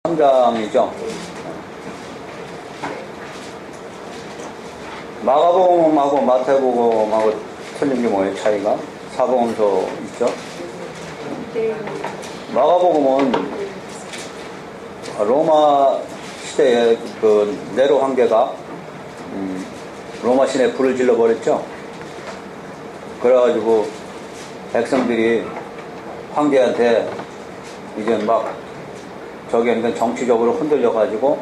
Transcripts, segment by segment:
3장이죠. 마가복음하고 마태복음하고 틀린 게 뭐예요? 차이가? 사복음서 있죠? 마가복음은 로마 시대에 그 네로 황제가 로마 시내에 불을 질러버렸죠. 그래가지고 백성들이 황제한테 이제 막 저기 그러니까 정치적으로 흔들려가지고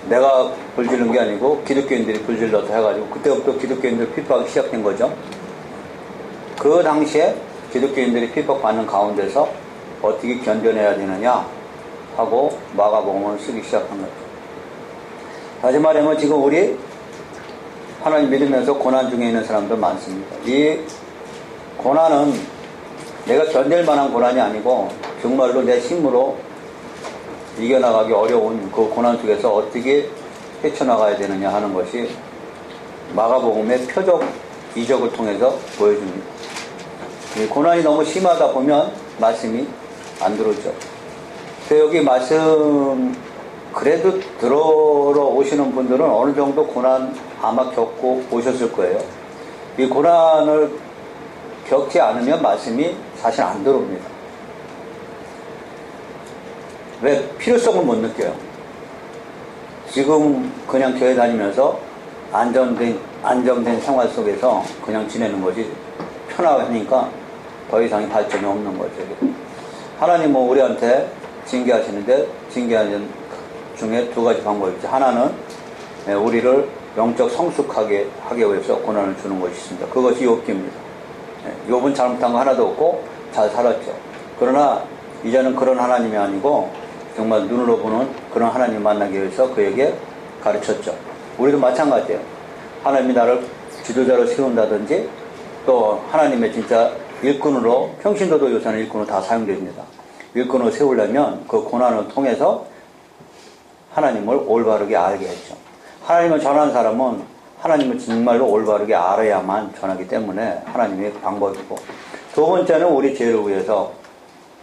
내가 불지른 게 아니고 기독교인들이 불질렀다 해가지고 그때부터 기독교인들 핍박이 시작된 거죠. 그 당시에 기독교인들이 핍박받는 가운데서 어떻게 견뎌내야 되느냐 하고 마가복음을 쓰기 시작한 거죠. 다시 말하면 지금 우리 하나님 믿으면서 고난 중에 있는 사람들 많습니다. 이 고난은 내가 견딜 만한 고난이 아니고 정말로 내 힘으로 이겨나가기 어려운 그 고난 속에서 어떻게 헤쳐나가야 되느냐 하는 것이 마가복음의 표적, 이적을 통해서 보여줍니다. 이 고난이 너무 심하다 보면 말씀이 안 들어오죠. 그래서 여기 말씀 그래도 들어러 오시는 분들은 어느 정도 고난 아마 겪고 오셨을 거예요. 이 고난을 겪지 않으면 말씀이 사실 안 들어옵니다. 왜? 필요성을 못 느껴요. 지금 그냥 교회 다니면서 안정된 생활 속에서 그냥 지내는 것이 편하니까 더 이상의 발전이 없는 거죠. 하나님은 우리한테 징계하시는데 징계하는 중에 두 가지 방법이 있죠. 하나는 우리를 영적 성숙하게 하기 위해서 고난을 주는 것이 있습니다. 그것이 욥기입니다. 욥은 잘못한 거 하나도 없고 잘 살았죠. 그러나 이제는 그런 하나님이 아니고 정말 눈으로 보는 그런 하나님을 만나기 위해서 그에게 가르쳤죠. 우리도 마찬가지예요. 하나님이 나를 지도자로 세운다든지 또 하나님의 진짜 일꾼으로 평신도도 요새는 일꾼으로 다 사용됩니다. 일꾼으로 세우려면 그 고난을 통해서 하나님을 올바르게 알게 했죠. 하나님을 전하는 사람은 하나님을 정말로 올바르게 알아야만 전하기 때문에 하나님의 방법이고, 두 번째는 우리 죄를 위해서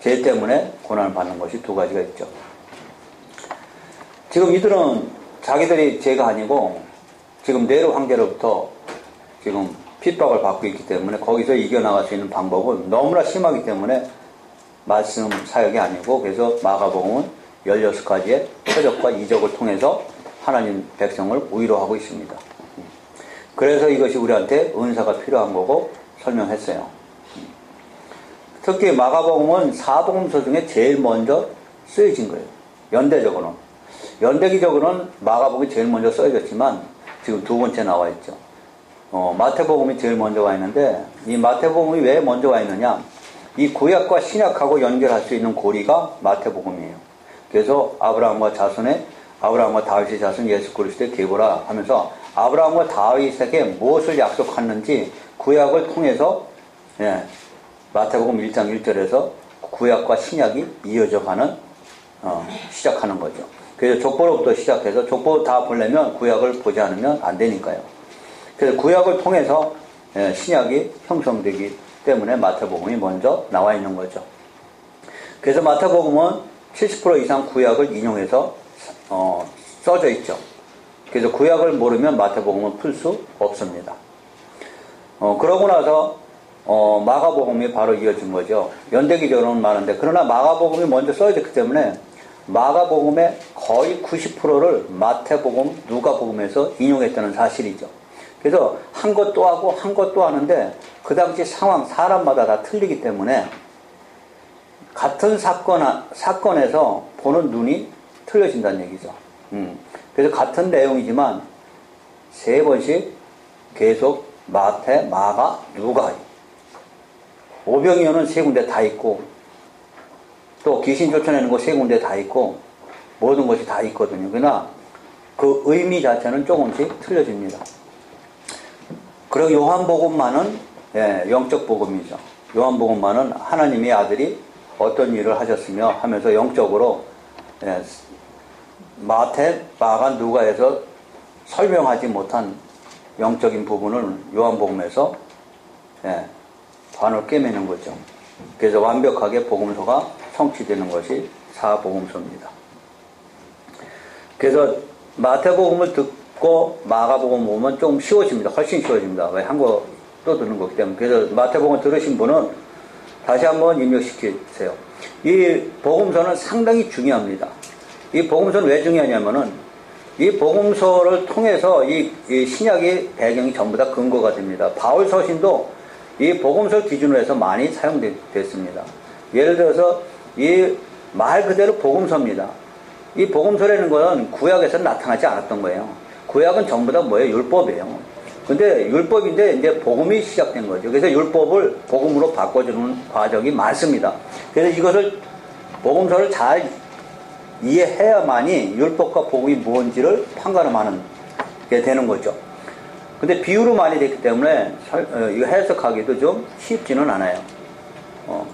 죄 때문에 고난을 받는 것이 두 가지가 있죠. 지금 이들은 자기들이 죄가 아니고 지금 네로 황제로부터 지금 핍박을 받고 있기 때문에 거기서 이겨나갈 수 있는 방법은 너무나 심하기 때문에 말씀 사역이 아니고, 그래서 마가복음은 16가지의 표적과 이적을 통해서 하나님 백성을 위로하고 있습니다. 그래서 이것이 우리한테 은사가 필요한 거고 설명했어요. 특히 마가복음은 사복음서 중에 제일 먼저 쓰여진 거예요. 연대기적으로는 마가복음이 제일 먼저 써졌지만 지금 두 번째 나와 있죠. 마태복음이 제일 먼저 와 있는데, 이 마태복음이 왜 먼저 와 있느냐, 이 구약과 신약하고 연결할 수 있는 고리가 마태복음이에요. 그래서 아브라함과 다윗의 자손 예수 그리스도의 계보라 하면서 아브라함과 다윗에게 무엇을 약속했는지 구약을 통해서 마태복음 1장 1절에서 구약과 신약이 이어져 가는 시작하는 거죠. 그래서 족보로부터 시작해서 족보 다 보려면 구약을 보지 않으면 안 되니까요. 그래서 구약을 통해서 신약이 형성되기 때문에 마태복음이 먼저 나와 있는 거죠. 그래서 마태복음은 70% 이상 구약을 인용해서 써져 있죠. 그래서 구약을 모르면 마태복음은 풀 수 없습니다. 그러고 나서 마가복음이 바로 이어진 거죠. 연대기적으로는 많은데, 그러나 마가복음이 먼저 써졌기 때문에 마가복음의 거의 90%를 마태복음, 누가복음에서 인용했다는 사실이죠. 그래서 한 것 또 하고 한 것 또 하는데 그 당시 상황, 사람마다 다 틀리기 때문에 같은 사건에서 보는 눈이 틀려진다는 얘기죠. 그래서 같은 내용이지만 세 번씩 계속 마태, 마가, 누가, 오병이어는 세 군데 다 있고, 또 귀신 쫓아내는 거 세 군데 다 있고, 모든 것이 다 있거든요. 그러나 그 의미 자체는 조금씩 틀려집니다. 그리고 요한복음만은 영적 복음이죠. 요한복음만은 하나님의 아들이 어떤 일을 하셨으며 하면서 영적으로 마태, 마가, 누가에서 설명하지 못한 영적인 부분을 요한복음에서 관을 꿰매는 거죠. 그래서 완벽하게 복음서가 성취되는 것이 사복음서입니다. 그래서 마태복음을 듣고 마가복음 보면 좀 쉬워집니다. 훨씬 쉬워집니다. 왜 한국어 또 듣는 거기 때문에. 그래서 마태복음 들으신 분은 다시 한번 입력시키세요. 이 복음서는 상당히 중요합니다. 이 복음서는 왜 중요하냐면은 이 복음서를 통해서 이 신약의 배경이 전부 다 근거가 됩니다. 바울 서신도 이 복음서를 기준으로 해서 많이 사용됐습니다. 예를 들어서 이 말 그대로 복음서입니다. 이 복음서라는 것은 구약에서는 나타나지 않았던 거예요. 구약은 전부 다 뭐예요? 율법이에요. 근데 율법인데 이제 복음이 시작된 거죠. 그래서 율법을 복음으로 바꿔주는 과정이 많습니다. 그래서 이것을 복음서를 잘 이해해야만이 율법과 복음이 뭔지를 판가름하는 게 되는 거죠. 근데 비유로 많이 됐기 때문에 이거 해석하기도 좀 쉽지는 않아요.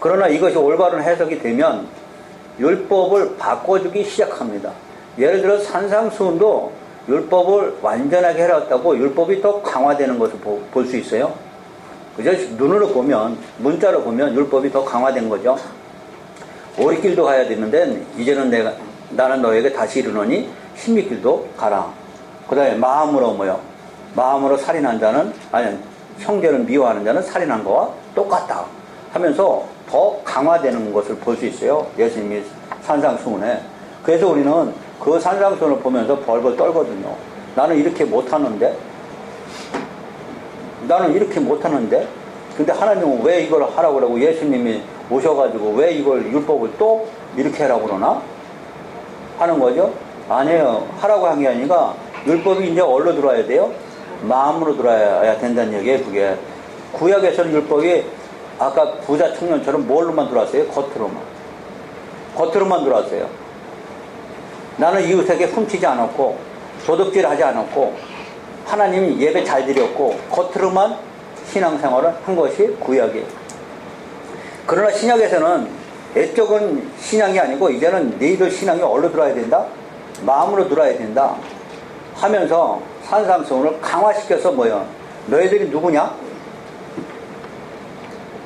그러나 이것이 올바른 해석이 되면 율법을 바꿔주기 시작합니다. 예를 들어 산상수훈도 율법을 완전하게 해놨다고 율법이 더 강화되는 것을 볼 수 있어요. 그죠? 눈으로 보면, 문자로 보면 율법이 더 강화된 거죠. 오리길도 가야 되는데 이제는 나는 너에게 다시 이르노니 십리길도 가라. 그 다음에 마음으로 뭐요? 마음으로 살인한 자는, 아니 형제를 미워하는 자는 살인한 거와 똑같다 하면서 더 강화되는 것을 볼 수 있어요. 예수님이 산상수훈에. 그래서 우리는 그 산상수훈을 보면서 벌벌 떨거든요. 나는 이렇게 못하는데 근데 하나님은 왜 이걸 하라고 그러고 예수님이 오셔가지고 왜 이걸 율법을 또 이렇게 하라고 그러나? 하는 거죠. 아니에요. 하라고 한 게 아니라 율법이 이제 어디로 들어와야 돼요? 마음으로 들어와야 된다는 얘기예요. 그게 구약에서는 율법이 아까 부자 청년처럼 뭘로만 들어왔어요? 겉으로만 들어왔어요. 나는 이웃에게 훔치지 않았고 도둑질 하지 않았고 하나님이 예배 잘 드렸고 겉으로만 신앙생활을 한 것이 구약이에요. 그러나 신약에서는 애적은 신앙이 아니고 이제는 너희들 신앙이 어디로 들어야 된다? 마음으로 들어야 된다 하면서 산상수훈을 강화시켜서 뭐야? 너희들이 누구냐?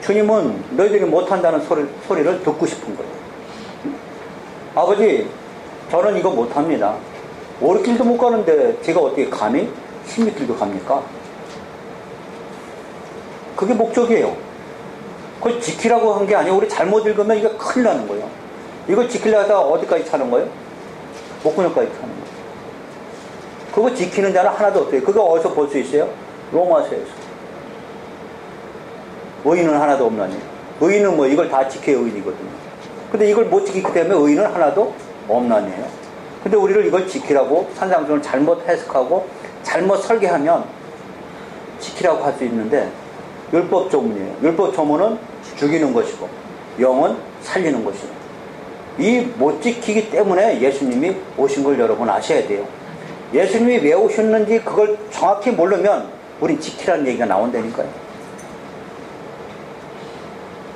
주님은 너희들이 못한다는 소리를 듣고 싶은 거예요. 아버지, 저는 이거 못합니다. 오리길도 못 가는데 제가 어떻게 감히 십리길도 갑니까? 그게 목적이에요. 그걸 지키라고 한 게 아니고 우리 잘못 읽으면 이게 큰일 나는 거예요. 이걸 지키려고 하다가 어디까지 차는 거예요? 목구멍까지 차는 거예요. 그거 지키는 자는 하나도 없어요. 그거 어디서 볼 수 있어요? 로마서에서. 의인은 하나도 없나니. 의인은 뭐 이걸 다 지켜야 의인이거든요. 근데 이걸 못 지키기 때문에 의인은 하나도 없나니에요. 근데 우리를 이걸 지키라고 산상수훈을 잘못 해석하고 잘못 설계하면 지키라고 할 수 있는데 율법 조문이에요. 율법 조문은 죽이는 것이고 영은 살리는 것이고 이 못 지키기 때문에 예수님이 오신 걸 여러분 아셔야 돼요. 예수님이 왜 오셨는지 그걸 정확히 모르면 우린 지키라는 얘기가 나온다니까요.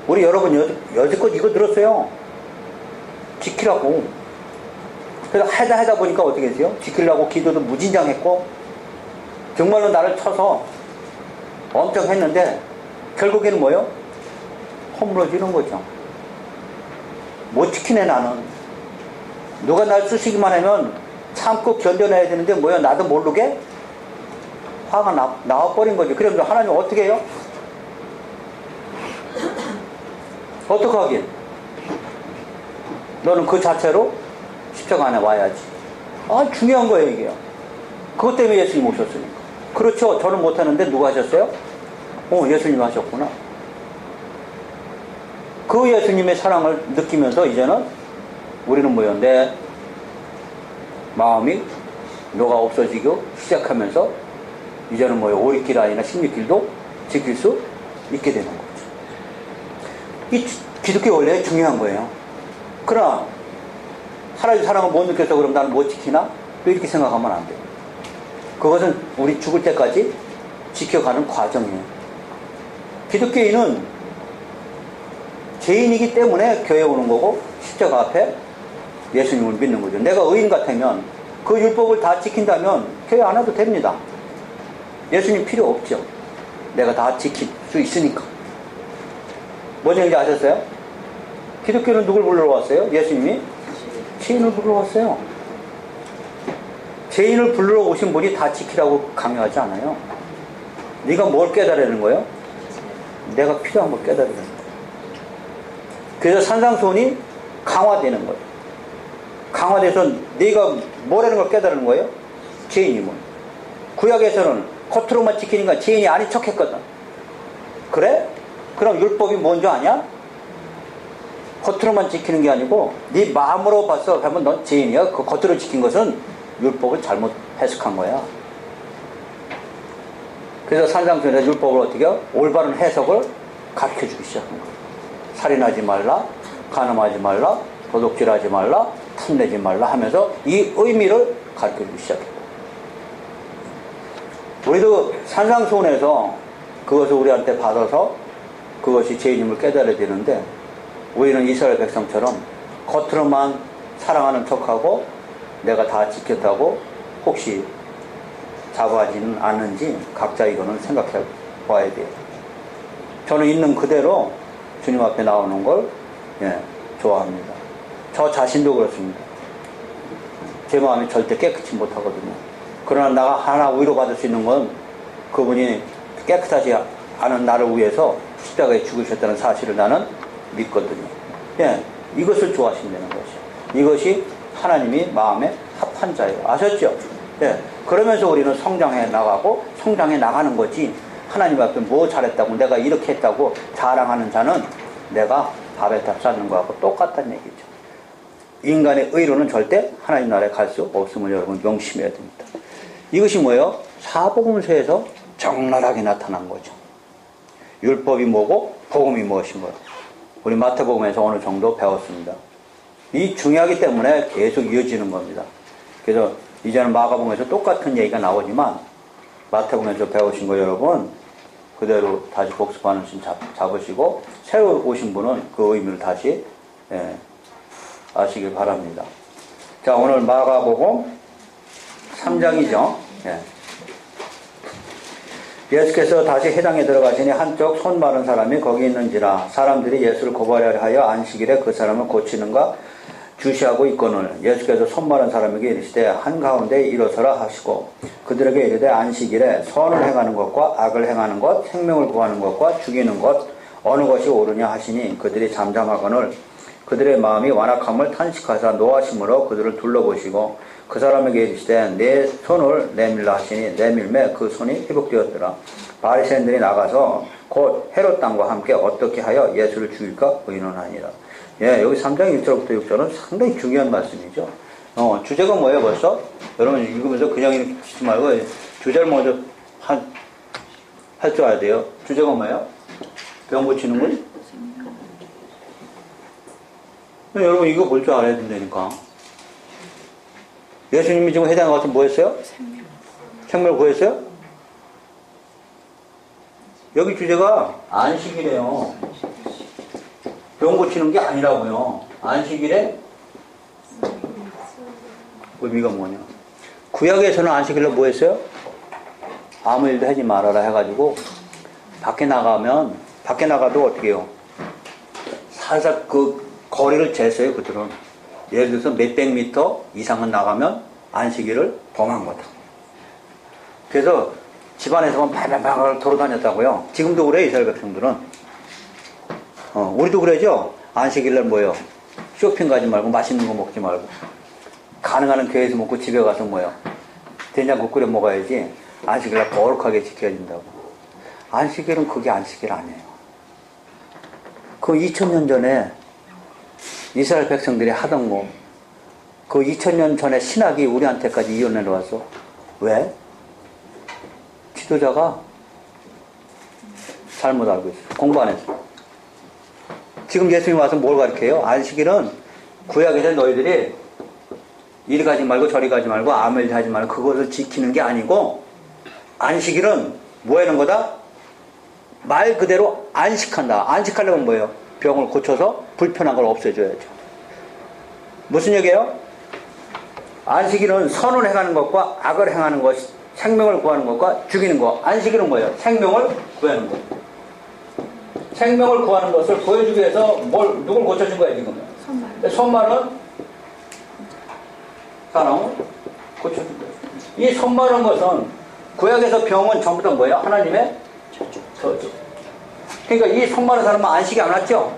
우리 여러분 여지껏 이거 들었어요. 지키라고. 그래서 하다 보니까 어떻게 했어요? 지키려고 기도도 무진장했고 정말로 나를 쳐서 엄청 했는데 결국에는 뭐요? 허물어지는 거죠. 못 지키네 나는. 누가 날 쓰시기만 하면 참고 견뎌내야 되는데 뭐야 나도 모르게 화가 나와버린 거죠. 그래서 하나님 어떻게 해요? 어떻게 하긴? 너는 그 자체로 십자가 안에 와야지. 아, 중요한 거예요 이게요. 그것 때문에 예수님 오셨으니까. 그렇죠. 저는 못하는데 누가 하셨어요? 예수님 하셨구나. 그 예수님의 사랑을 느끼면서 이제는 우리는 뭐예요? 내 마음이 너가 없어지고 시작하면서 이제는 뭐예요? 오리길 아니라 십리길도 지킬 수 있게 되는 거죠. 이 기독교 원래 중요한 거예요. 그러나 하나님 사랑을 못 느껴서 그럼 나는 못 지키나? 이렇게 생각하면 안 돼요. 그것은 우리 죽을 때까지 지켜가는 과정이에요. 기독교인은 죄인이기 때문에 교회에 오는 거고 십자가 앞에 예수님을 믿는 거죠. 내가 의인 같으면 그 율법을 다 지킨다면 교회 안 와도 됩니다. 예수님 필요 없죠. 내가 다 지킬 수 있으니까. 뭔 얘기인지 아셨어요? 기독교는 누굴 불러왔어요? 예수님이 시인을 불러왔어요. 죄인을 불러 오신 분이 다 지키라고 강요하지 않아요. 네가 뭘 깨달으는 거예요? 내가 필요한 걸 깨달으는 거예요. 그래서 산상수훈이 강화되는 거예요. 강화돼서 네가 뭐라는 걸 깨달은 거예요? 죄인이면. 구약에서는 겉으로만 지키니까 죄인이 아닌 척했거든. 그래? 그럼 율법이 뭔지 아냐? 겉으로만 지키는 게 아니고 네 마음으로 봐서 하면 넌 죄인이야. 그 겉으로 지킨 것은 율법을 잘못 해석한 거야. 그래서 산상수훈에서 율법을 어떻게 해요? 올바른 해석을 가르쳐주기 시작한 거야. 살인하지 말라, 간음하지 말라, 도둑질하지 말라, 탐내지 말라 하면서 이 의미를 가르쳐주기 시작했고, 우리도 산상수훈에서 그것을 우리한테 받아서 그것이 죄인임을 깨달아야 되는데, 우리는 이스라엘 백성처럼 겉으로만 사랑하는 척하고 내가 다 지켰다고 혹시 자부하지는 않는지 각자 이거는 생각해 봐야 돼요. 저는 있는 그대로 주님 앞에 나오는 걸 좋아합니다. 저 자신도 그렇습니다. 제 마음이 절대 깨끗이 못하거든요. 그러나 나가 하나 위로받을 수 있는 건 그분이 깨끗하지 않은 나를 위해서 십자가에 죽으셨다는 사실을 나는 믿거든요. 이것을 좋아하신다는 것이요. 이것이 하나님이 마음에 합한 자예요. 아셨죠? 그러면서 우리는 성장해 나가고 성장해 나가는 거지, 하나님 앞에 뭐 잘했다고 내가 이렇게 했다고 자랑하는 자는 내가 밥에 다 쌓는 거하고 똑같다는 얘기죠. 인간의 의로는 절대 하나님 나라에 갈 수 없음을 여러분 명심해야 됩니다. 이것이 뭐예요? 사복음서에서 적나라하게 나타난 거죠. 율법이 뭐고 복음이 무엇인 거예요. 우리 마태복음에서 어느 정도 배웠습니다. 이 중요하기 때문에 계속 이어지는 겁니다. 그래서 이제는 마가복음에서 똑같은 얘기가 나오지만 마태복음에서 배우신 거 여러분 그대로 다시 복습하는 심 잡으시고, 새로 오신 분은 그 의미를 다시 아시길 바랍니다. 자, 오늘 마가복음 3장이죠. 예수께서 다시 회당에 들어가시니 한쪽 손 마른 사람이 거기 있는지라. 사람들이 예수를 고발하려 하여 안식일에 그 사람을 고치는가 주시하고 있거늘, 예수께서 손 마른 사람에게 이르시되 한가운데 일어서라 하시고, 그들에게 이르되 안식일에 선을 행하는 것과 악을 행하는 것, 생명을 구하는 것과 죽이는 것 어느 것이 옳으냐 하시니, 그들이 잠잠하거늘 그들의 마음이 완악함을 탄식하사 노하심으로 그들을 둘러보시고 그 사람에게 이르시되 내 손을 내밀라 하시니 내밀매 그 손이 회복되었더라. 바리새인들이 나가서 곧 헤롯 땅과 함께 어떻게 하여 예수를 죽일까 의논하니라. 여기 3장 1절부터 6절은 상당히 중요한 말씀이죠. 주제가 뭐예요 벌써? 여러분 읽으면서 그냥 읽지 말고 주제를 먼저 할 줄 알아야 돼요. 주제가 뭐예요? 병 고치는 거? 여러분 이거 볼 줄 알아야 된다니까. 예수님이 지금 회당에 가서 뭐 했어요? 생명을 구했어요? 여기 주제가 안식이래요. 병 고치는 게 아니라고요. 안식일에 의미가 뭐냐? 구약에서는 안식일로 뭐 했어요? 아무 일도 하지 말아라 해가지고 밖에 나가도 어떻게 해요? 살살 그 거리를 쟀어요. 그들은 예를 들어서 몇백 미터 이상은 나가면 안식일을 범한 거다. 그래서 집안에서만 발발발 돌아다녔다고요. 지금도 그래. 이스라엘 백성들은 우리도 그러죠. 안식일날 뭐예요? 쇼핑 가지 말고 맛있는 거 먹지 말고 가능한 교회에서 먹고 집에 가서 뭐예요? 된장국 끓여 먹어야지. 안식일날 거룩하게 지켜야 된다고. 안식일은 그게 안식일 아니에요. 그 2000년 전에 이스라엘 백성들이 하던 거, 그 2000년 전에 신학이 우리한테까지 이어내 놓았어. 왜? 지도자가 잘못 알고 있어. 공부 안 했어. 지금 예수님이 와서 뭘 가르쳐요? 안식일은 구약에서 너희들이 이리 가지 말고 저리 가지 말고 아무 일 하지 말고 그것을 지키는 게 아니고, 안식일은 뭐 하는 거다? 말 그대로 안식한다. 안식하려면 뭐예요? 병을 고쳐서 불편한 걸 없애줘야죠. 무슨 얘기예요? 안식일은 선을 행하는 것과 악을 행하는 것, 생명을 구하는 것과 죽이는 것. 안식일은 뭐예요? 생명을 구하는 것. 생명을 구하는 것을 보여주기 위해서 누굴 고쳐준 거야 지금? 손말은 사람을 고쳐준 거예요. 이 손 마른 것은 구약에서 병은 전부 다 뭐예요? 하나님의 저주. 그러니까 이 손 마른 사람은 안식이 안 왔죠?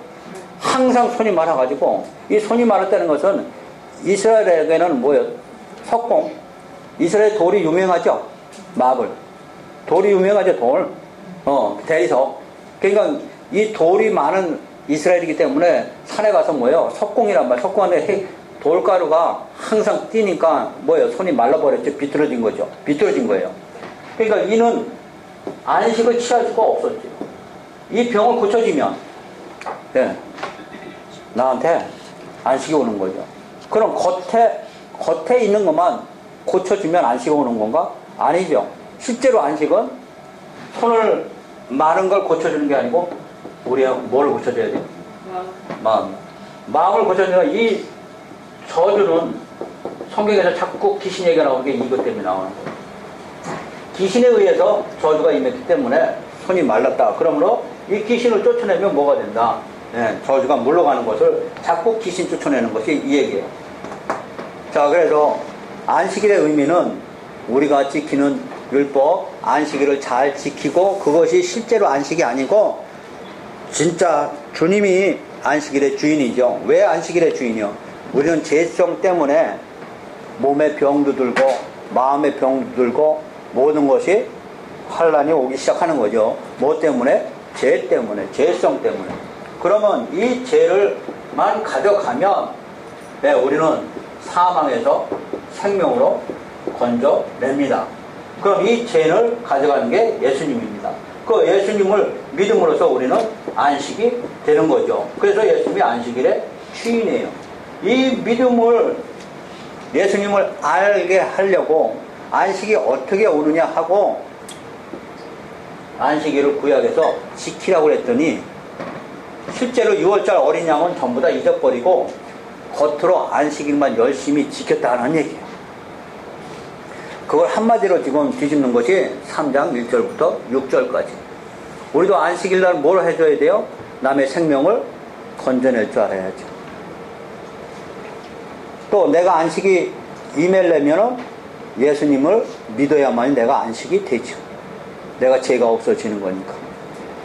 항상 손이 마라가지고, 이 손이 마랐다는 것은 이스라엘에게는 뭐예요? 석공. 이스라엘 돌이 유명하죠? 마블. 돌이 유명하죠, 돌. 대리석. 그러니까 이 돌이 많은 이스라엘이기 때문에 산에 가서 뭐예요? 석공이란 말. 석공 안에 돌가루가 항상 뛰니까 뭐예요? 손이 말라버렸죠? 비틀어진 거죠. 비틀어진 거예요. 그러니까 이는 안식을 취할 수가 없었죠. 이 병을 고쳐지면, 네, 나한테 안식이 오는 거죠. 그럼 겉에 있는 것만 고쳐주면 안식이 오는 건가? 아니죠. 실제로 안식은 손을 마른 걸 고쳐주는 게 아니고 우리가 뭘 고쳐줘야 돼요? 마음을 고쳐주니까 이 저주는 성경에서 자꾸 귀신 얘기가 나오는 게 이것 때문에 나오는 거예요. 귀신에 의해서 저주가 임했기 때문에 손이 말랐다. 그러므로 이 귀신을 쫓아내면 뭐가 된다? 네, 저주가 물러가는 것을 자꾸 귀신 쫓아내는 것이 이 얘기예요. 자, 그래서 안식일의 의미는 우리가 지키는 율법, 안식일을 잘 지키고 그것이 실제로 안식이 아니고 진짜 주님이 안식일의 주인이죠. 왜 안식일의 주인이요? 우리는 죄성 때문에 몸의 병도 들고 마음의 병도 들고 모든 것이 환란이 오기 시작하는 거죠. 뭐 때문에? 죄 때문에, 죄성 때문에. 그러면 이 죄를만 가져가면 네, 우리는 사망에서 생명으로 건져냅니다. 그럼 이 죄를 가져가는 게 예수님입니다. 그 예수님을 믿음으로써 우리는 안식이 되는 거죠. 그래서 예수님이 안식일의 주인이에요. 이 믿음을 예수님을 알게 하려고 안식이 어떻게 오느냐 하고 안식일을 구약에서 지키라고 그랬더니 실제로 6월절 어린 양은 전부 다 잊어버리고 겉으로 안식일만 열심히 지켰다는 얘기예요. 그걸 한마디로 지금 뒤집는 것이 3장 1절부터 6절까지. 우리도 안식일날 뭘 해줘야 돼요? 남의 생명을 건져낼 줄 알아야죠. 또 내가 안식이 임하려면 예수님을 믿어야만 내가 안식이 되죠. 내가 죄가 없어지는 거니까.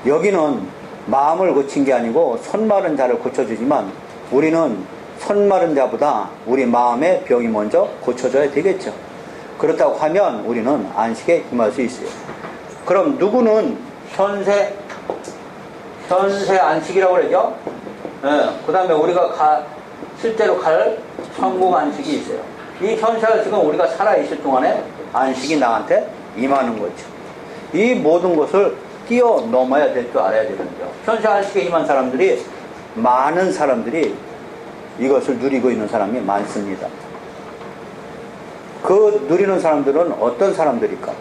여기는 마음을 고친 게 아니고 손 마른 자를 고쳐주지만 우리는 손 마른 자보다 우리 마음의 병이 먼저 고쳐져야 되겠죠. 그렇다고 하면 우리는 안식에 임할 수 있어요. 그럼 누구는 현세 안식이라고 그러죠? 그 다음에 우리가 실제로 갈 천국 안식이 있어요. 이 현세 안식은 우리가 살아있을 동안에 안식이 나한테 임하는 거죠. 이 모든 것을 뛰어넘어야 될 줄 알아야 되는데요. 현세 안식에 임한 사람들이, 많은 사람들이 이것을 누리고 있는 사람이 많습니다. 그 누리는 사람들은 어떤 사람들일까?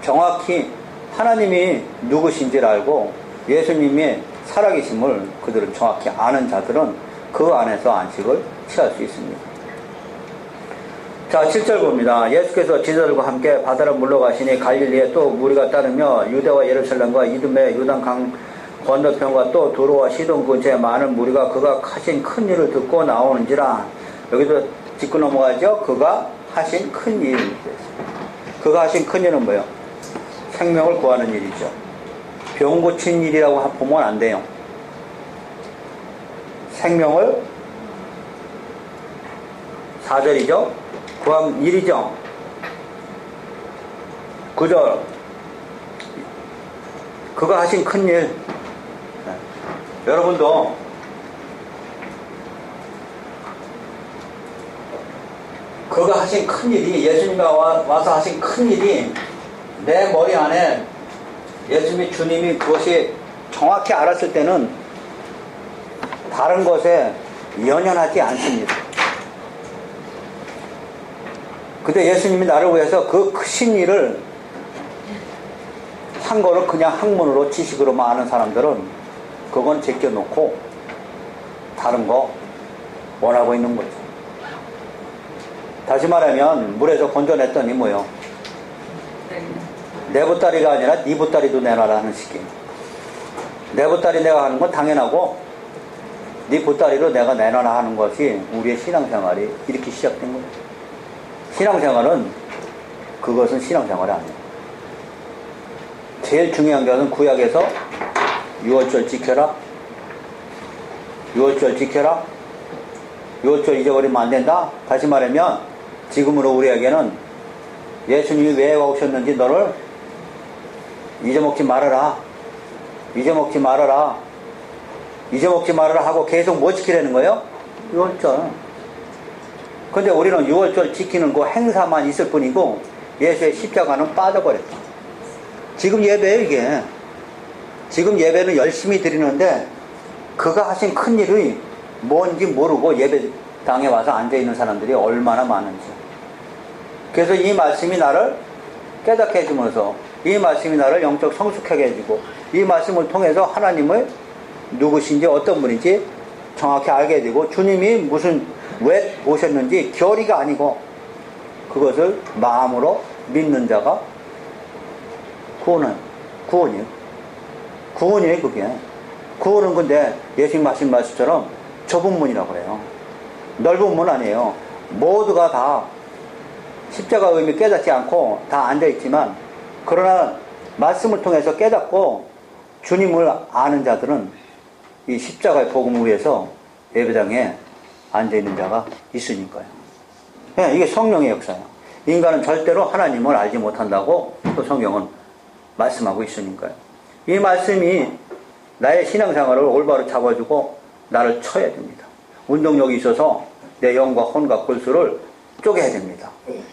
정확히 하나님이 누구신지를 알고 예수님의 살아계심을 그들은 정확히 아는 자들은 그 안에서 안식을 취할 수 있습니다. 자, 7절 봅니다. 예수께서 제자들과 함께 바다로 물러가시니 갈릴리에 또 무리가 따르며 유대와 예루살렘과 이두메 요단강 건너편과 또 도로와 시돈 근처에 많은 무리가 그가 하신 큰 일을 듣고 나오는지라. 여기도 짚고 넘어가죠. 그가 하신 큰 일. 그가 하신 큰 일은 뭐예요? 생명을 구하는 일이죠. 병 고친 일이라고 보면 안 돼요. 생명을 4절이죠. 구한 일이죠. 9절. 그가 하신 큰 일. 여러분도 그가 하신 큰 일이, 예수님이 와서 하신 큰 일이 내 머리 안에 예수님이, 주님이 그것이 정확히 알았을 때는 다른 것에 연연하지 않습니다. 근데 예수님이 나를 위해서 그 크신 일을 한 거를 그냥 학문으로 지식으로만 아는 사람들은 그건 제껴놓고 다른 거 원하고 있는 거죠. 다시 말하면 물에서 건져냈더니 뭐요? 내 보따리가 아니라 네 보따리도 내놔라는 식이에요. 내 보따리 내가 하는 건 당연하고 네 보따리로 내가 내놔라 하는 것이 우리의 신앙생활이 이렇게 시작된 거예요. 신앙생활은 그것은 신앙생활이 아니에요. 제일 중요한 것은 구약에서 유월절 지켜라. 유월절 지켜라. 유월절 잊어버리면 안 된다. 다시 말하면 지금으로 우리에게는 예수님이 왜 오셨는지 너를 잊어먹지 말아라. 잊어먹지 말아라. 잊어먹지 말아라 하고 계속 뭐 지키라는 거예요? 유월절. 근데 우리는 유월절 지키는 그 행사만 있을 뿐이고 예수의 십자가는 빠져버렸다. 지금 예배예요, 이게. 지금 예배는 열심히 드리는데 그가 하신 큰 일이 뭔지 모르고 예배당에 와서 앉아있는 사람들이 얼마나 많은지. 그래서 이 말씀이 나를 깨닫게 해주면서 이 말씀이 나를 영적 성숙하게 해주고 이 말씀을 통해서 하나님을 누구신지 어떤 분인지 정확히 알게 되고 주님이 왜 오셨는지 교리가 아니고 그것을 마음으로 믿는 자가 구원이에요. 구원이에요, 그게. 구원은 근데 예수님 하신 말씀처럼 좁은 문이라고 그래요. 넓은 문 아니에요. 모두가 다 십자가의 의미 깨닫지 않고 다 앉아있지만 그러나 말씀을 통해서 깨닫고 주님을 아는 자들은 이 십자가의 복음을 위해서 예배당에 앉아있는 자가 있으니까요. 네, 이게 성령의 역사예요. 인간은 절대로 하나님을 알지 못한다고 또 성경은 말씀하고 있으니까요. 이 말씀이 나의 신앙생활을 올바로 잡아주고 나를 쳐야 됩니다. 운동력이 있어서 내 영과 혼과 골수를 쪼개야 됩니다.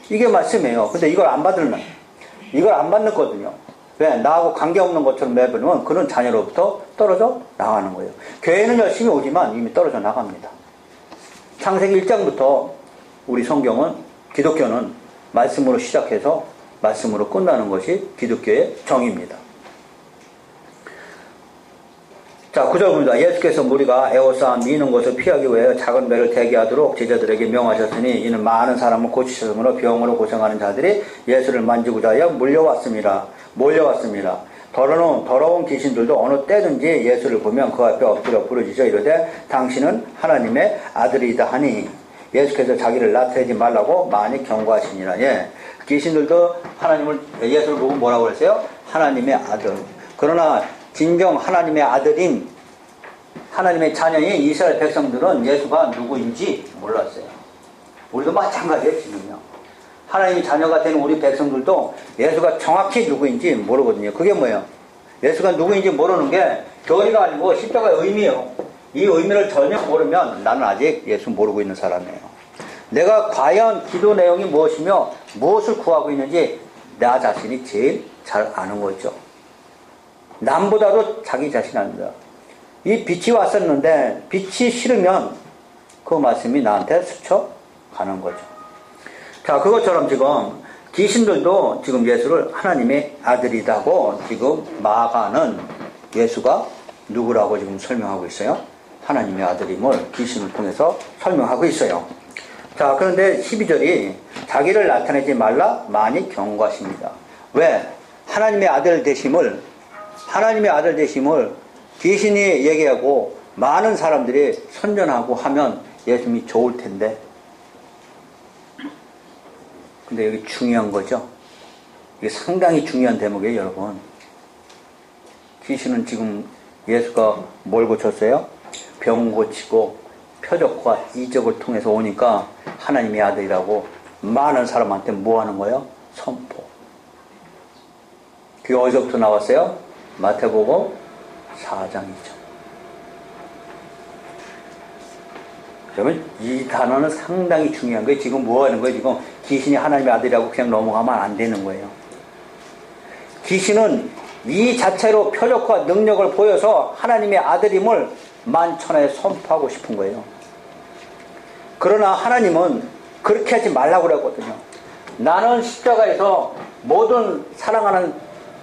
이게 말씀이에요. 근데 이걸 안 받거든요. 왜? 나하고 관계없는 것처럼 매버리면 그런 자녀로부터 떨어져 나가는 거예요. 교회는 열심히 오지만 이미 떨어져 나갑니다. 창세기 1장부터 우리 성경은 기독교는 말씀으로 시작해서 말씀으로 끝나는 것이 기독교의 정의입니다. 자, 9절입니다. 예수께서 무리가 애워싸 미는 것을 피하기 위해 작은 배를 대기하도록 제자들에게 명하셨으니 이는 많은 사람을 고치셨으므로 병으로 고생하는 자들이 예수를 만지고자 하여 몰려왔습니다. 더러운 귀신들도 어느 때든지 예수를 보면 그 앞에 엎드려 부르짖어 이르되 당신은 하나님의 아들이다 하니 예수께서 자기를 나타내지 말라고 많이 경고하시니라. 예. 귀신들도 예수를 보고 뭐라고 그랬어요? 하나님의 아들. 그러나 진정 하나님의 아들인 하나님의 자녀인 이스라엘 백성들은 예수가 누구인지 몰랐어요. 우리도 마찬가지예요, 지금요. 하나님의 자녀가 되는 우리 백성들도 예수가 정확히 누구인지 모르거든요. 그게 뭐예요? 예수가 누구인지 모르는 게 교리가 아니고 십자가의 의미예요. 이 의미를 전혀 모르면 나는 아직 예수 모르고 있는 사람이에요. 내가 과연 기도 내용이 무엇이며 무엇을 구하고 있는지 나 자신이 제일 잘 아는 거죠. 남보다도 자기 자신 압니다. 이 빛이 왔었는데 빛이 싫으면 그 말씀이 나한테 스쳐가는 거죠. 자, 그것처럼 지금 귀신들도 지금 예수를 하나님의 아들이라고 지금 마가는 예수가 누구라고 지금 설명하고 있어요? 하나님의 아들임을 귀신을 통해서 설명하고 있어요. 자, 그런데 12절이 자기를 나타내지 말라 많이 경고하십니다. 왜? 하나님의 아들 되심을 귀신이 얘기하고 많은 사람들이 선전하고 하면 예수님이 좋을 텐데. 근데 여기 중요한 거죠. 이게 상당히 중요한 대목이에요, 여러분. 귀신은 지금 예수가 뭘 고쳤어요? 병 고치고 표적과 이적을 통해서 오니까 하나님의 아들이라고 많은 사람한테 뭐 하는 거예요? 선포. 그게 어디서부터 나왔어요? 마태복음 4장이죠. 그러면 이 단어는 상당히 중요한 거예요. 지금 뭐 하는 거예요? 지금 귀신이 하나님의 아들이라고 그냥 넘어가면 안 되는 거예요. 귀신은 이 자체로 표적과 능력을 보여서 하나님의 아들임을 만천하에 선포하고 싶은 거예요. 그러나 하나님은 그렇게 하지 말라고 그랬거든요. 나는 십자가에서 모든 사랑하는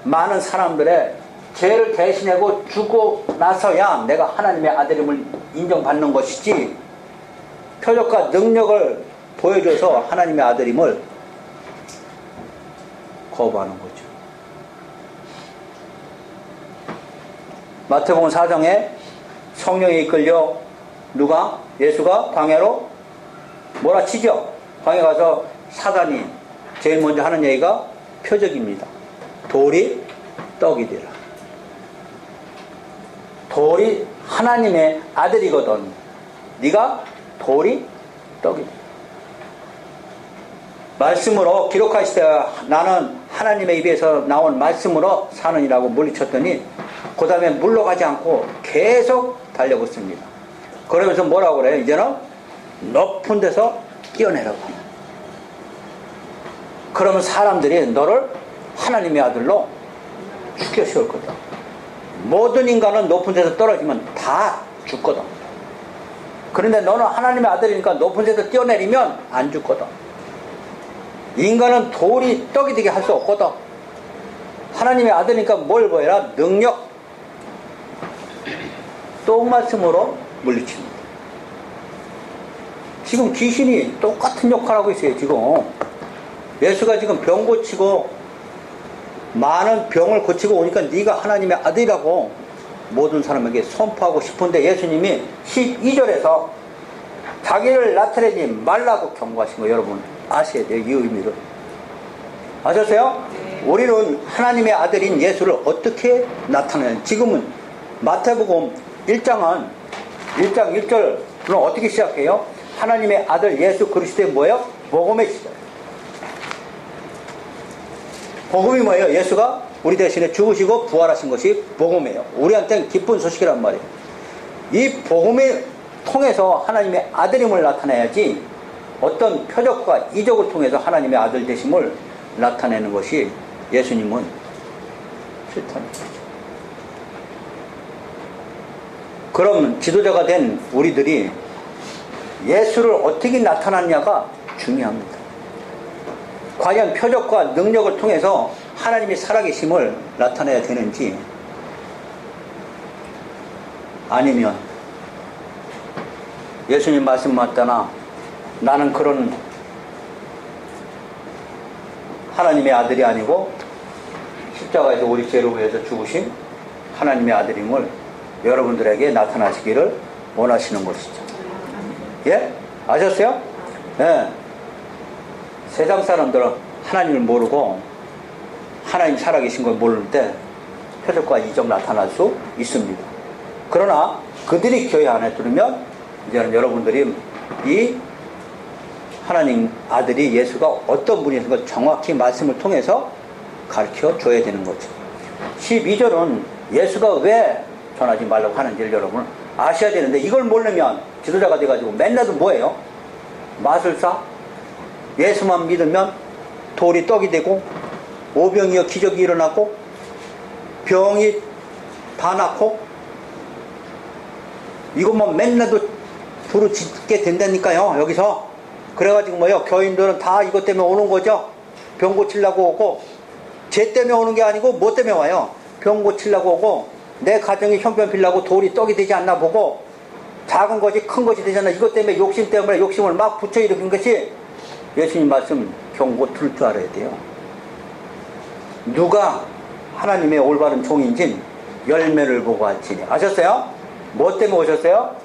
많은 사람들의 죄를 대신하고 주고 나서야 내가 하나님의 아들임을 인정받는 것이지, 표적과 능력을 보여줘서 하나님의 아들임을 거부하는 거죠. 마태복음 4장에 성령이 이끌려 예수가 광야로 몰아치죠. 광야 가서 사단이 제일 먼저 하는 얘기가 표적입니다. 돌이 떡이 되라. 돌이 하나님의 아들이거든. 네가 돌이 떡이 되라. 말씀으로 기록하시되 나는 하나님의 입에서 나온 말씀으로 사느니라고 물리쳤더니 그 다음에 물러가지 않고 계속 달려붙습니다. 그러면서 뭐라고 그래요? 이제는 높은 데서 뛰어내라고. 그러면 사람들이 너를 하나님의 아들로 죽여 세울 거다. 모든 인간은 높은 데서 떨어지면 다 죽거든. 그런데 너는 하나님의 아들이니까 높은 데서 뛰어내리면 안 죽거든. 인간은 돌이 떡이 되게 할 수 없거든. 하나님의 아들이니까 뭘 보여라? 능력. 똥 말씀으로 물리칩니다. 지금 귀신이 똑같은 역할을 하고 있어요. 지금 예수가 지금 병 고치고 많은 병을 고치고 오니까 네가 하나님의 아들이라고 모든 사람에게 선포하고 싶은데 예수님이 12절에서 자기를 나타내지 말라고 경고하신 거 여러분 아셔야 돼요. 이 의미를 아셨어요? 우리는 하나님의 아들인 예수를 어떻게 나타내는 지금은 마태복음 1장 1절은 어떻게 시작해요? 하나님의 아들 예수 그리스도의 뭐예요? 복음의 시작. 복음이 뭐예요? 예수가 우리 대신에 죽으시고 부활하신 것이 복음이에요. 우리한테는 기쁜 소식이란 말이에요. 이 복음을 통해서 하나님의 아들임을 나타내야지 어떤 표적과 이적을 통해서 하나님의 아들 되심을 나타내는 것이 예수님은 싫답니다. 그럼 지도자가 된 우리들이 예수를 어떻게 나타났냐가 중요합니다. 과연 표적과 능력을 통해서 하나님이 살아계심을 나타내야 되는지 아니면 예수님 말씀 맞다나 나는 그런 하나님의 아들이 아니고 십자가에서 우리 죄를 위해서 죽으신 하나님의 아들임을 여러분들에게 나타나시기를 원하시는 것이죠. 예? 아셨어요? 예. 세상 사람들은 하나님을 모르고 하나님 살아계신 걸 모를 때 표적과 이적 나타날 수 있습니다. 그러나 그들이 교회 안에 들으면 이제는 여러분들이 이 하나님 아들이 예수가 어떤 분이신 걸 정확히 말씀을 통해서 가르쳐 줘야 되는 거죠. 12절은 예수가 왜 전하지 말라고 하는지를 여러분 아셔야 되는데 이걸 모르면 지도자가 돼가지고 맨날 뭐예요? 마술사? 예수만 믿으면 돌이 떡이 되고 오병이어 기적이 일어나고 병이 다 낫고 이것만 맨날도 부르짖게 된다니까요. 여기서 그래가지고 뭐요? 교인들은 다 이것 때문에 오는 거죠. 병 고치려고 오고 죄 때문에 오는 게 아니고 뭐 때문에 와요? 병 고치려고 오고 내 가정이 형편 빌라고 돌이 떡이 되지 않나 보고 작은 것이 큰 것이 되지 않나 이것 때문에 욕심 때문에 욕심을 막 붙여 일으킨 것이 예수님 말씀 경고 들을 줄 알아야 돼요. 누가 하나님의 올바른 종인진 열매를 보고 할지니. 아셨어요? 뭐 때문에 오셨어요?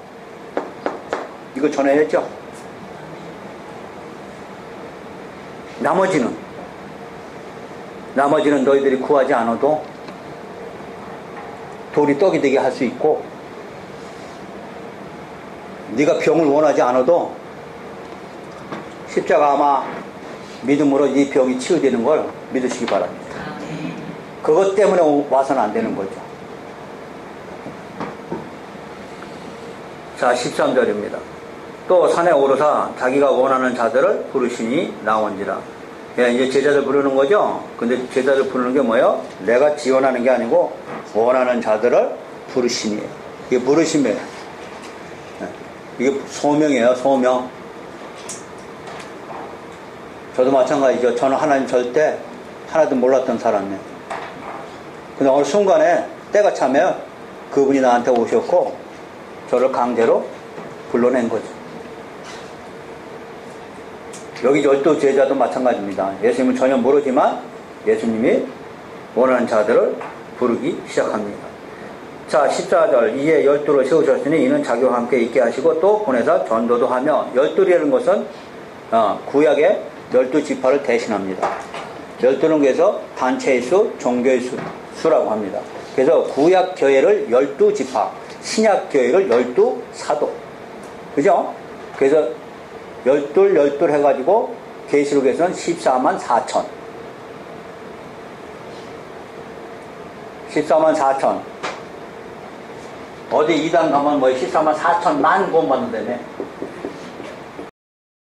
이거 전해야죠. 나머지는 너희들이 구하지 않아도 돌이 떡이 되게 할 수 있고 네가 병을 원하지 않아도 십자가 아마 믿음으로 이 병이 치유되는 걸 믿으시기 바랍니다. 그것 때문에 와서는 안 되는 거죠. 자 13절입니다. 또 산에 오르사 자기가 원하는 자들을 부르시니 나온지라. 예, 이제 제자들 부르는 거죠. 근데 제자들 부르는 게 뭐예요? 내가 지원하는 게 아니고 원하는 자들을 부르시니. 이게 부르심이에요. 이게 소명이에요. 소명. 저도 마찬가지죠. 저는 하나님 절대 하나도 몰랐던 사람이에요. 근데 어느 순간에 때가 차면 그분이 나한테 오셨고 저를 강제로 불러낸 거죠. 여기 열두 제자도 마찬가지입니다. 예수님은 전혀 모르지만 예수님이 원하는 자들을 부르기 시작합니다. 자 14절 이에 열두를 세우셨으니 이는 자기와 함께 있게 하시고 또 보내사 전도도 하며 열두라는 것은 구약의 12지파를 대신합니다. 12는 그래서 단체의 수, 종교의 수라고 합니다. 그래서 구약 교회를 12지파, 신약 교회를 12사도. 그죠? 그래서 12 해가지고 계시록에서는 14만 4천. 14만 4천. 어디 이단 가면 뭐 14만 4천 만 구원 받는다며.